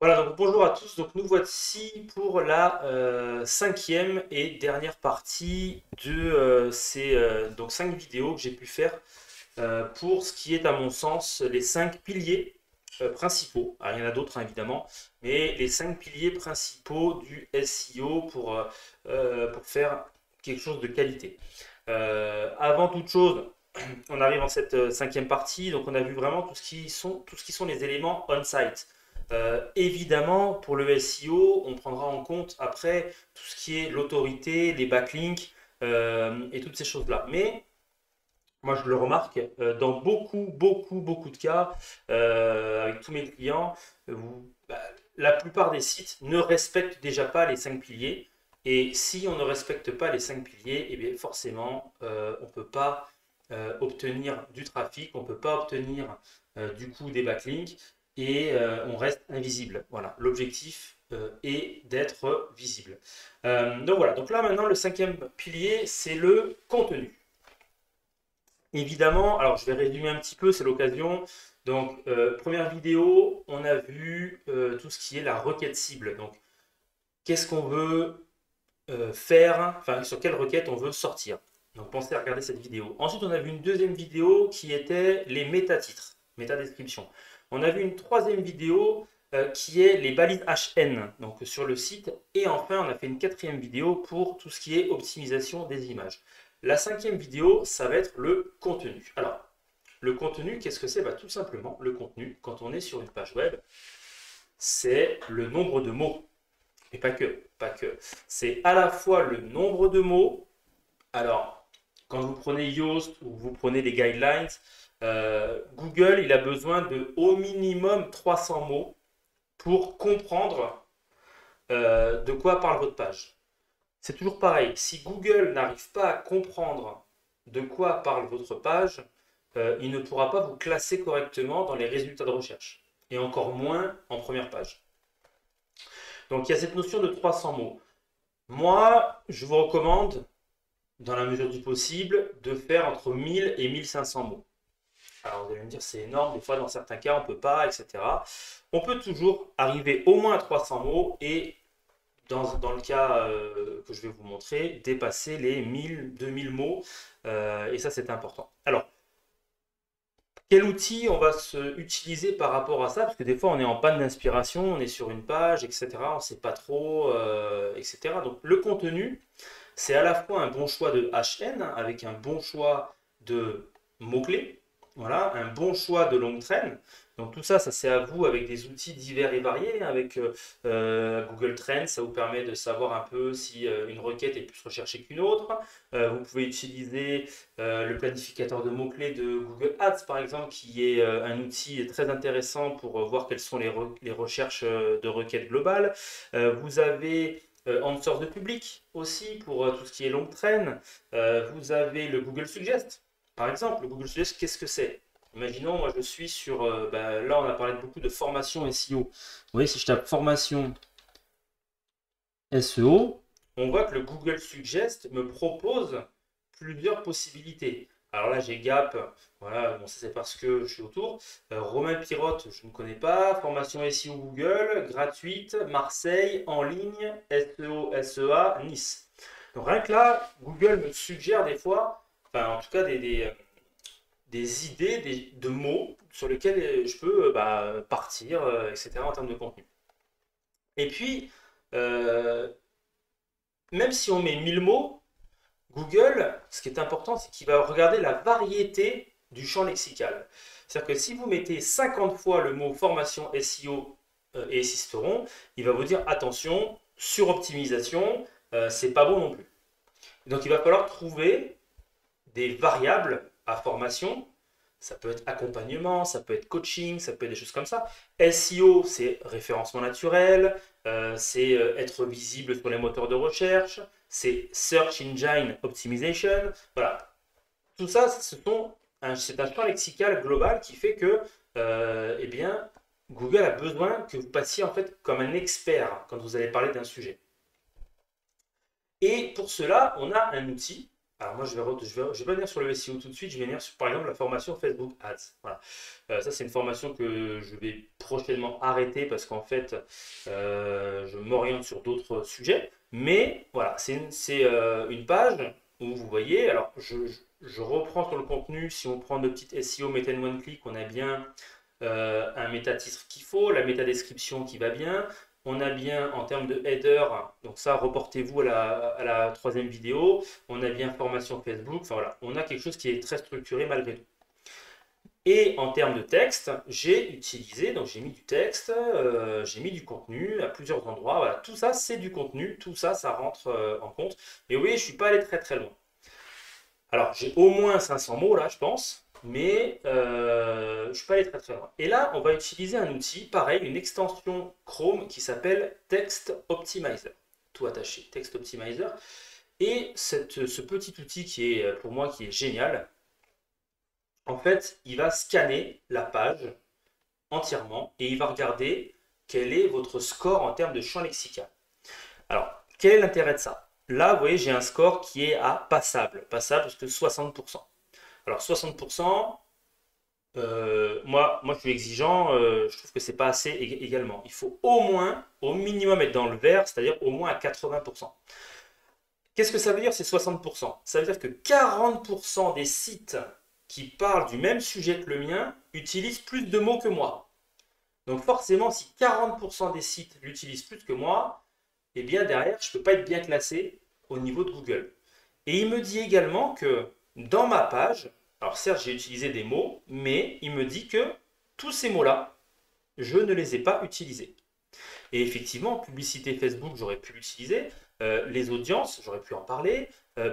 Voilà, donc bonjour à tous. Donc nous voici pour la cinquième et dernière partie de ces donc 5 vidéos que j'ai pu faire pour ce qui est à mon sens les 5 piliers principaux. Alors, il y en a d'autres hein, évidemment, mais les 5 piliers principaux du SEO pour faire quelque chose de qualité. Avant toute chose, on arrive en cette cinquième partie, donc on a vu vraiment tout ce qui sont les éléments on-site. Évidemment, pour le SEO, on prendra en compte après tout ce qui est l'autorité, les backlinks et toutes ces choses-là. Mais moi, je le remarque dans beaucoup de cas avec tous mes clients, la plupart des sites ne respectent déjà pas les 5 piliers. Et si on ne respecte pas les 5 piliers, eh bien forcément, on ne peut pas obtenir du trafic, on ne peut pas obtenir du coup des backlinks et on reste invisible. Voilà, l'objectif est d'être visible. Donc voilà, donc là maintenant, le cinquième pilier, c'est le contenu. Évidemment, alors je vais résumer un petit peu, c'est l'occasion. Donc, première vidéo, on a vu tout ce qui est la requête cible. Donc, qu'est-ce qu'on veut faire, enfin, sur quelle requête on veut sortir. Donc, pensez à regarder cette vidéo. Ensuite, on a vu une deuxième vidéo qui était les métatitres, métadescription. On a vu une troisième vidéo qui est les balises HN, donc sur le site. Et enfin, on a fait une quatrième vidéo pour tout ce qui est optimisation des images. La cinquième vidéo, ça va être le contenu. Alors, le contenu, qu'est-ce que c'est? Tout simplement, le contenu, quand on est sur une page web, c'est le nombre de mots. Et pas que, pas que. C'est à la fois le nombre de mots. Alors, quand vous prenez Yoast ou vous prenez les guidelines, Google, il a besoin de au minimum 300 mots pour comprendre de quoi parle votre page. C'est toujours pareil. Si Google n'arrive pas à comprendre de quoi parle votre page, il ne pourra pas vous classer correctement dans les résultats de recherche. Et encore moins en première page. Donc il y a cette notion de 300 mots. Moi, je vous recommande, dans la mesure du possible, de faire entre 1000 et 1500 mots. Alors vous allez me dire, c'est énorme, des fois dans certains cas on ne peut pas, etc. On peut toujours arriver au moins à 300 mots et dans le cas que je vais vous montrer, dépasser les 1000, 2000 mots. Et ça, c'est important. Alors, quel outil on va se utiliser par rapport à ça? Parce que des fois, on est en panne d'inspiration, on est sur une page, etc. On ne sait pas trop, etc. Donc, le contenu, c'est à la fois un bon choix de HN avec un bon choix de mots-clés, voilà, un bon choix de longue traîne. Donc tout ça, ça c'est à vous avec des outils divers et variés. Avec Google Trends, ça vous permet de savoir un peu si une requête est plus recherchée qu'une autre. Vous pouvez utiliser le planificateur de mots-clés de Google Ads, par exemple, qui est un outil très intéressant pour voir quelles sont les recherches de requêtes globales. Vous avez Answers de public aussi pour tout ce qui est longue traîne. Vous avez le Google Suggest. Par exemple, le Google Suggest, qu'est-ce que c'est? Imaginons, moi je suis sur. Là, on a parlé beaucoup de formation SEO. Vous voyez, si je tape formation SEO, on voit que le Google Suggest me propose plusieurs possibilités. Alors là, j'ai Gap, voilà, bon, ça c'est parce que je suis autour. Romain Pirotte, je ne connais pas. Formation SEO Google, gratuite, Marseille, en ligne, SEO, SEA, Nice. Donc rien que là, Google me suggère des fois, enfin en tout cas des idées de mots sur lesquels je peux partir, etc. en termes de contenu. Et puis, euh, même si on met 1000 mots, Google, ce qui est important, c'est qu'il va regarder la variété du champ lexical. C'est-à-dire que si vous mettez 50 fois le mot formation SEO et Sisteron, il va vous dire attention, suroptimisation, c'est pas bon non plus. Donc il va falloir trouver des variables à formation. Ça peut être accompagnement, ça peut être coaching, ça peut être des choses comme ça. SEO, c'est référencement naturel, c'est être visible sur les moteurs de recherche, c'est Search Engine Optimization. Voilà. Tout ça, c'est un champ lexical global qui fait que eh bien, Google a besoin que vous passiez en fait comme un expert quand vous allez parler d'un sujet. Et pour cela, on a un outil. Alors moi, je vais pas venir sur le SEO tout de suite, je vais venir sur, par exemple, la formation Facebook Ads. Voilà. Ça, c'est une formation que je vais prochainement arrêter parce qu'en fait, je m'oriente sur d'autres sujets. Mais voilà, une page où vous voyez, alors je reprends sur le contenu, si on prend de petites SEO, Meta and One Click, on a bien un méta-titre qu'il faut, la méta-description qui va bien. On a bien en termes de header, donc ça, reportez-vous à la troisième vidéo. On a bien formation Facebook. Enfin voilà, on a quelque chose qui est très structuré malgré tout. Et en termes de texte, j'ai utilisé, donc j'ai mis du texte, j'ai mis du contenu à plusieurs endroits. Voilà, tout ça, c'est du contenu. Tout ça, ça rentre en compte. Et oui, je ne suis pas allé très très loin. Alors, j'ai au moins 500 mots là, je pense, mais je ne suis pas allé très très loin. Et là, on va utiliser un outil, pareil, une extension Chrome qui s'appelle Text Optimizer. Tout attaché, Text Optimizer. Et ce petit outil qui est pour moi qui est génial, en fait, il va scanner la page entièrement et il va regarder quel est votre score en termes de champ lexical. Alors, quel est l'intérêt de ça? Là, vous voyez, j'ai un score qui est à passable. Passable parce que 60%. Alors 60%, moi je suis exigeant, je trouve que c'est pas assez également. Il faut au moins, au minimum être dans le vert, c'est-à-dire au moins à 80%. Qu'est-ce que ça veut dire ces 60%? Ça veut dire que 40% des sites qui parlent du même sujet que le mien utilisent plus de mots que moi. Donc forcément, si 40% des sites l'utilisent plus que moi, eh bien derrière, je ne peux pas être bien classé au niveau de Google. Et il me dit également que dans ma page, alors certes j'ai utilisé des mots, mais il me dit que tous ces mots-là, je ne les ai pas utilisés. Et effectivement, publicité Facebook, j'aurais pu l'utiliser. Les audiences, j'aurais pu en parler.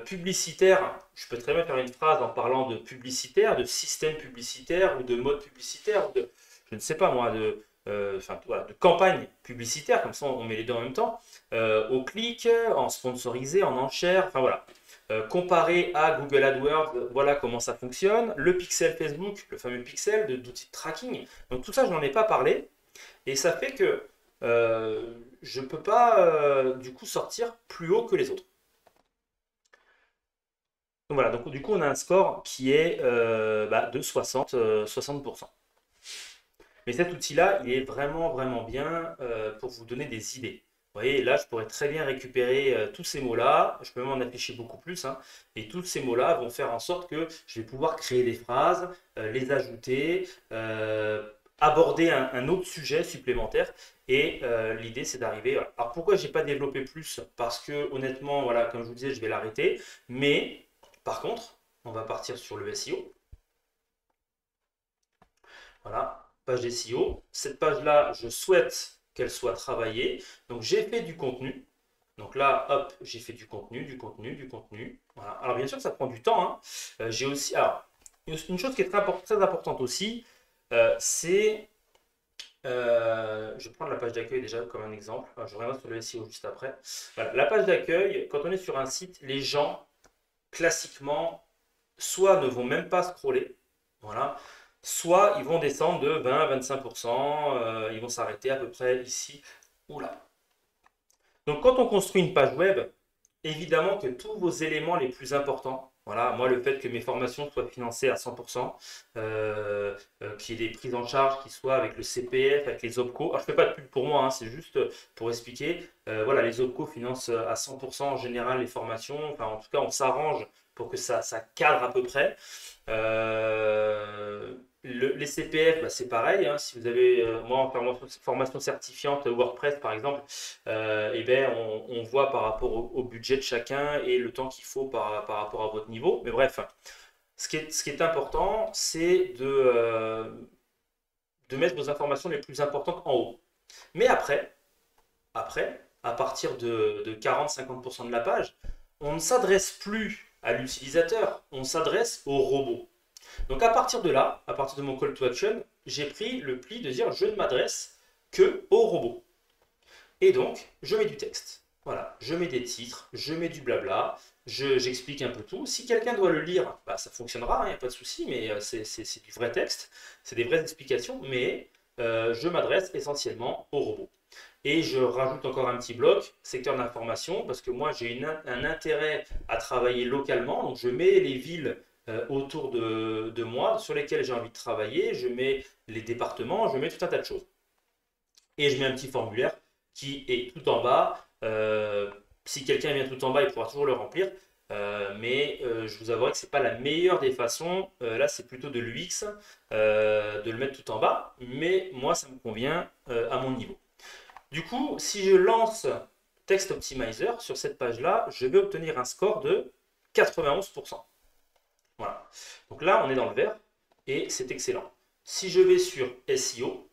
Publicitaire, je peux très bien faire une phrase en parlant de publicitaire, de système publicitaire ou de mode publicitaire, ou de, je ne sais pas moi, voilà, de campagne publicitaire, comme ça on met les deux en même temps, au clic, en sponsorisé, en enchère, enfin voilà. Comparé à Google AdWords, voilà comment ça fonctionne. Le pixel Facebook, le fameux pixel d'outils de tracking. Donc tout ça, je n'en ai pas parlé. Et ça fait que je ne peux pas du coup sortir plus haut que les autres. Donc voilà, donc du coup on a un score qui est de 60%. Mais cet outil-là, il est vraiment vraiment bien pour vous donner des idées. Vous voyez, là je pourrais très bien récupérer tous ces mots-là, je peux même en afficher beaucoup plus, hein, et tous ces mots-là vont faire en sorte que je vais pouvoir créer des phrases, les ajouter, aborder un autre sujet supplémentaire. Et l'idée, c'est d'arriver. Voilà. Alors pourquoi j'ai pas développé plus? Parce que honnêtement, voilà, comme je vous disais, je vais l'arrêter. Mais par contre, on va partir sur le SEO. Voilà, page SEO. Cette page-là, je souhaite qu'elle soit travaillée. Donc j'ai fait du contenu. Donc là, hop, j'ai fait du contenu, du contenu, du contenu. Voilà. Alors bien sûr, ça prend du temps, hein. J'ai aussi. Alors, une chose qui est très importante aussi, c'est je vais prendre la page d'accueil déjà comme un exemple. Je reviendrai sur le SEO juste après. Voilà, la page d'accueil, quand on est sur un site, les gens, classiquement, soit ne vont même pas scroller, voilà, soit ils vont descendre de 20 à 25%, ils vont s'arrêter à peu près ici ou là. Donc quand on construit une page web, évidemment que tous vos éléments les plus importants, voilà, moi le fait que mes formations soient financées à 100%, qu'il y ait des prises en charge qui soient avec le CPF, avec les OPCO. Alors je ne fais pas de pub pour moi, hein, c'est juste pour expliquer. Voilà, les OPCO financent à 100% en général les formations. Enfin, en tout cas, on s'arrange pour que ça cadre à peu près. Les CPF, bah, c'est pareil, hein. Si vous avez, moi en formation certifiante WordPress par exemple, eh ben, on voit par rapport au budget de chacun et le temps qu'il faut par rapport à votre niveau. Mais bref, ce qui est important, c'est de mettre vos informations les plus importantes en haut. Mais après à partir de 40-50% de la page, on ne s'adresse plus à l'utilisateur, on s'adresse au robot. Donc à partir de là, à partir de mon call to action, j'ai pris le pli de dire je ne m'adresse que au robot. Et donc, je mets du texte. Voilà, je mets des titres, je mets du blabla, j'explique un peu tout. Si quelqu'un doit le lire, bah, ça fonctionnera, il n'y a pas de souci, mais c'est du vrai texte, c'est des vraies explications, mais je m'adresse essentiellement au robot. Et je rajoute encore un petit bloc, secteur d'information, parce que moi j'ai un intérêt à travailler localement. Donc je mets les villes autour de moi sur lesquelles j'ai envie de travailler, je mets les départements, je mets tout un tas de choses. Et je mets un petit formulaire qui est tout en bas. Si quelqu'un vient tout en bas, il pourra toujours le remplir. Mais je vous avouerai que c'est pas la meilleure des façons. Là, c'est plutôt de l'UX de le mettre tout en bas. Mais moi, ça me convient à mon niveau. Du coup, si je lance Text Optimizer sur cette page-là, je vais obtenir un score de 91%. Voilà. Donc là, on est dans le vert et c'est excellent. Si je vais sur SEO,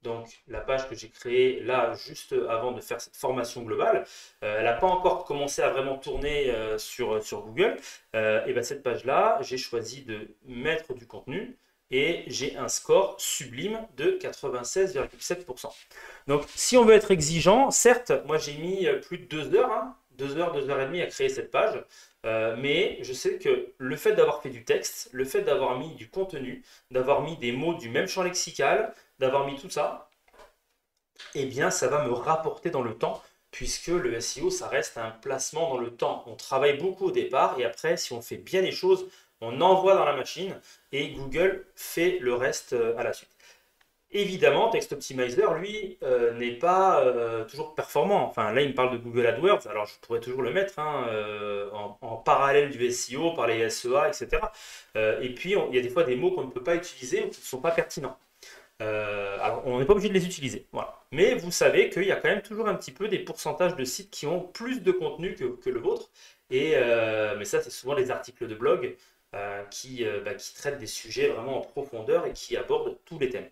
donc la page que j'ai créée là juste avant de faire cette formation globale, elle n'a pas encore commencé à vraiment tourner sur Google. Et bien cette page-là, j'ai choisi de mettre du contenu et j'ai un score sublime de 96,7%. Donc si on veut être exigeant, certes, moi j'ai mis plus de 2 heures, 2 heures, 2 heures et demie à créer cette page. Mais je sais que le fait d'avoir fait du texte, le fait d'avoir mis du contenu, d'avoir mis des mots du même champ lexical, d'avoir mis tout ça, eh bien ça va me rapporter dans le temps, puisque le SEO, ça reste un placement dans le temps. On travaille beaucoup au départ, et après, si on fait bien les choses, on envoie dans la machine, et Google fait le reste à la suite. Évidemment, Text Optimizer, lui, n'est pas toujours performant. Enfin, là, il me parle de Google AdWords, alors je pourrais toujours le mettre en parallèle du SEO, par les SEA, etc. Et puis, il y a des fois des mots qu'on ne peut pas utiliser ou qui ne sont pas pertinents. Alors, on n'est pas obligé de les utiliser. Voilà. Mais vous savez qu'il y a quand même toujours un petit peu des pourcentages de sites qui ont plus de contenu que le vôtre. Mais ça, c'est souvent les articles de blog qui traitent des sujets vraiment en profondeur et qui abordent tous les thèmes.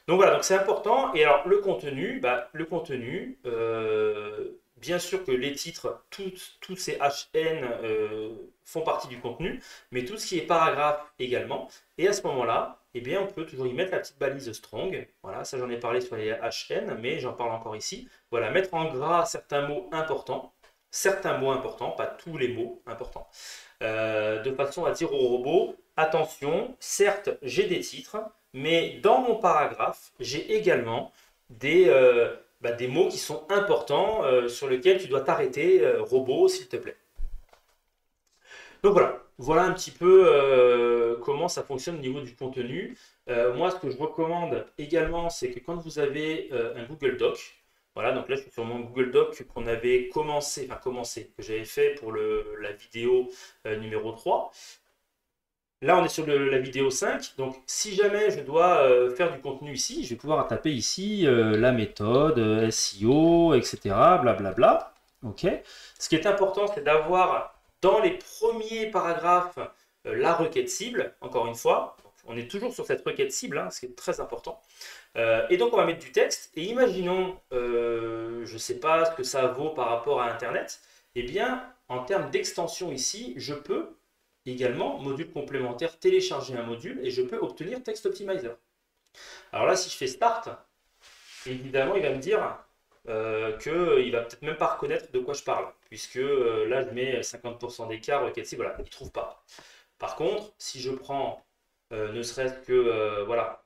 Donc voilà, donc c'est important. Et alors le contenu, bien sûr que les titres, tous ces HN font partie du contenu, mais tout ce qui est paragraphe également. Et à ce moment-là, eh bien, on peut toujours y mettre la petite balise strong. Voilà, ça j'en ai parlé sur les HN, mais j'en parle encore ici. Voilà, mettre en gras certains mots importants, pas tous les mots importants, de façon à dire au robot, attention, certes j'ai des titres, mais dans mon paragraphe, j'ai également des mots qui sont importants sur lesquels tu dois t'arrêter, robot, s'il te plaît. Donc voilà un petit peu comment ça fonctionne au niveau du contenu. Moi, ce que je recommande également, c'est que quand vous avez un Google Doc, voilà, donc là je suis sur mon Google Doc qu'on avait que j'avais fait pour la vidéo numéro 3. Là, on est sur la vidéo 5. Donc, si jamais je dois faire du contenu ici, je vais pouvoir taper ici la méthode, SEO, etc. Blablabla. OK. Ce qui est important, c'est d'avoir dans les premiers paragraphes la requête cible. Encore une fois, on est toujours sur cette requête cible, ce qui est très important. Et donc, on va mettre du texte. Et imaginons, je ne sais pas ce que ça vaut par rapport à Internet. Eh bien, en termes d'extension ici, je peux également, module complémentaire, télécharger un module et je peux obtenir Text Optimizer. Alors là, si je fais Start, évidemment, il va me dire qu'il va peut-être même pas reconnaître de quoi je parle, puisque là, je mets 50% d'écart, requête cible, voilà, il ne trouve pas. Par contre, si je prends ne serait-ce que, voilà,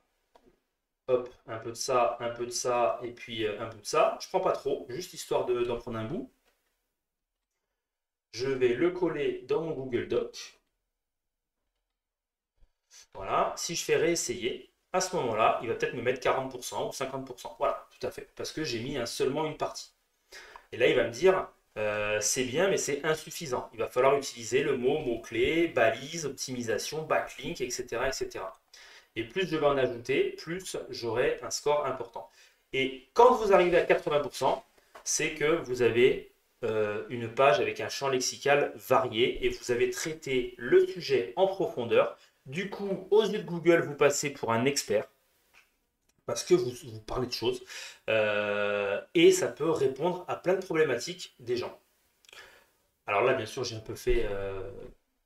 hop, un peu de ça, et puis un bout de ça, je prends pas trop, juste histoire d'en prendre un bout. Je vais le coller dans mon Google Doc. Voilà, si je fais réessayer, à ce moment-là, il va peut-être me mettre 40% ou 50%. Voilà, tout à fait, parce que j'ai mis seulement une partie. Et là, il va me dire, c'est bien, mais c'est insuffisant. Il va falloir utiliser le mot-clé, balise, optimisation, backlink, etc., etc. Et plus je vais en ajouter, plus j'aurai un score important. Et quand vous arrivez à 80%, c'est que vous avez une page avec un champ lexical varié et vous avez traité le sujet en profondeur. Du coup, aux yeux de Google, vous passez pour un expert parce que vous parlez de choses et ça peut répondre à plein de problématiques des gens. Alors là, bien sûr, j'ai un peu fait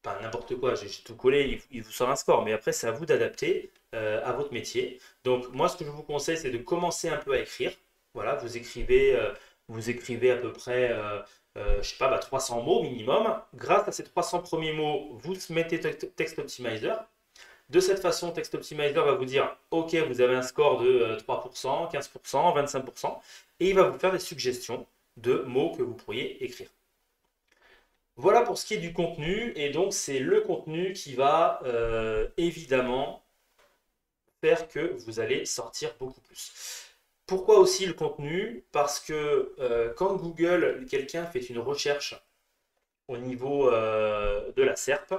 pas n'importe quoi, j'ai tout collé, il vous sort un score, mais après, c'est à vous d'adapter à votre métier. Donc, moi, ce que je vous conseille, c'est de commencer un peu à écrire. Voilà, vous écrivez à peu près, je sais pas, 300 mots minimum. Grâce à ces 300 premiers mots, vous mettez Text Optimizer. De cette façon, Text Optimizer va vous dire, OK, vous avez un score de 3%, 15%, 25%, et il va vous faire des suggestions de mots que vous pourriez écrire. Voilà pour ce qui est du contenu, et donc c'est le contenu qui va évidemment faire que vous allez sortir beaucoup plus. Pourquoi aussi le contenu? Parce que quand Google, quelqu'un fait une recherche au niveau de la SERP,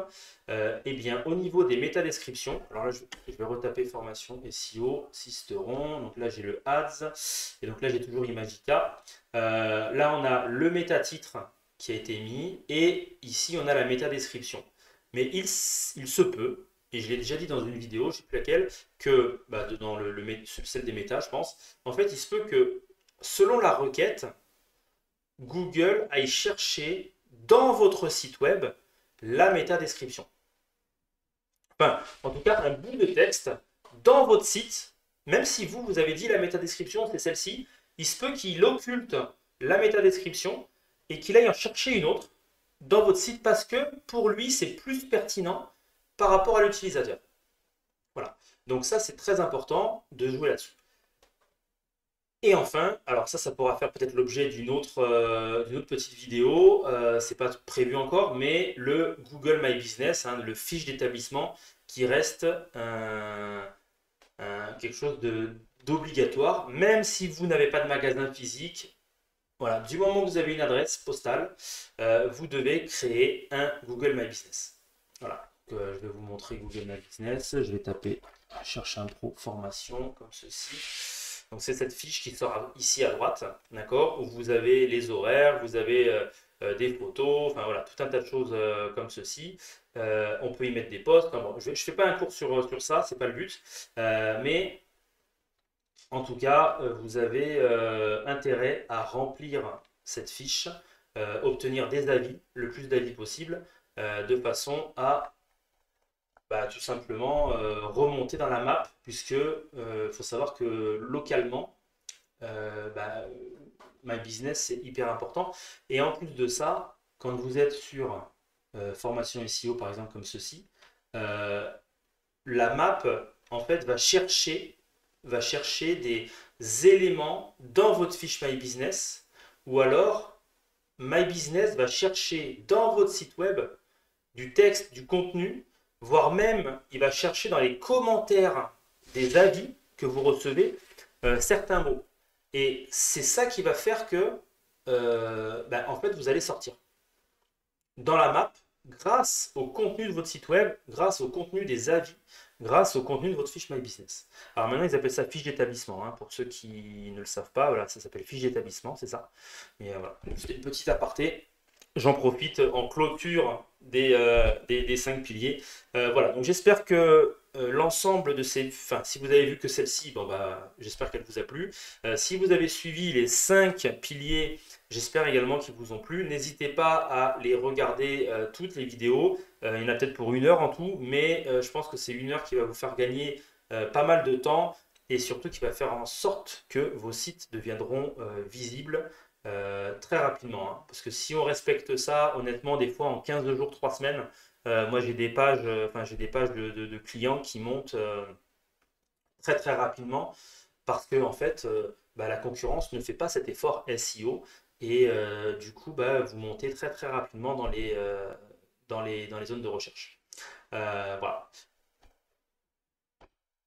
eh bien au niveau des métadescriptions, alors là je vais retaper formation SEO, Sisteron, donc là j'ai le ads, et donc là j'ai toujours Imagica. Là on a le métatitre qui a été mis, et ici on a la métadescription. Mais il se peut, et je l'ai déjà dit dans une vidéo, je ne sais plus laquelle, que dans celle des méta, je pense, en fait il se peut que selon la requête, Google aille chercher dans votre site web la métadescription. Enfin, en tout cas, un bout de texte dans votre site, même si vous avez dit la métadescription, c'est celle-ci, il se peut qu'il occulte la métadescription et qu'il aille en chercher une autre dans votre site parce que pour lui, c'est plus pertinent par rapport à l'utilisateur. Voilà. Donc ça, c'est très important de jouer là-dessus. Et enfin, alors ça pourra faire peut-être l'objet d'une autre petite vidéo, c'est pas prévu encore, mais le Google My Business, hein, le fiche d'établissement qui reste quelque chose d'obligatoire, même si vous n'avez pas de magasin physique. Voilà, du moment que vous avez une adresse postale, vous devez créer un Google My Business. Voilà, donc, je vais vous montrer Google My Business, je vais taper chercher un pro formation comme ceci. Donc c'est cette fiche qui sort ici à droite, d'accord, où vous avez les horaires, vous avez des photos, enfin voilà, tout un tas de choses comme ceci. On peut y mettre des posts. Enfin, bon, je ne fais pas un cours sur ça, c'est pas le but, mais en tout cas, vous avez intérêt à remplir cette fiche, obtenir des avis, le plus d'avis possible, de façon à tout simplement remonter dans la map, puisque faut savoir que localement, My Business c'est hyper important. Et en plus de ça, quand vous êtes sur formation SEO par exemple comme ceci, la map en fait va chercher des éléments dans votre fiche My Business, ou alors My Business va chercher dans votre site web du texte, du contenu, voire même il va chercher dans les commentaires des avis que vous recevez certains mots. Et c'est ça qui va faire que en fait vous allez sortir dans la map grâce au contenu de votre site web, grâce au contenu des avis, grâce au contenu de votre fiche My Business. Alors maintenant ils appellent ça fiche d'établissement, hein, pour ceux qui ne le savent pas, voilà, ça s'appelle fiche d'établissement, c'est ça. Mais voilà, c'était une petite aparté. J'en profite en clôture des 5 piliers. Voilà, donc j'espère que l'ensemble de ces... Enfin, si vous avez vu que celle-ci, j'espère qu'elle vous a plu. Si vous avez suivi les 5 piliers, j'espère également qu'ils vous ont plu. N'hésitez pas à les regarder toutes les vidéos. Il y en a peut-être pour 1 heure en tout, mais je pense que c'est 1 heure qui va vous faire gagner pas mal de temps et surtout qui va faire en sorte que vos sites deviendront visibles très rapidement, hein. Parce que si on respecte ça, honnêtement, des fois en 15 jours, 3 semaines, moi j'ai des pages, de clients qui montent très très rapidement parce que en fait, la concurrence ne fait pas cet effort SEO et du coup, vous montez très très rapidement dans les zones de recherche. Voilà.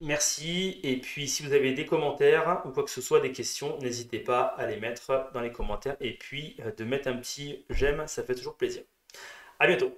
Merci, et puis si vous avez des commentaires ou quoi que ce soit, des questions, n'hésitez pas à les mettre dans les commentaires et puis de mettre un petit j'aime, ça fait toujours plaisir. À bientôt.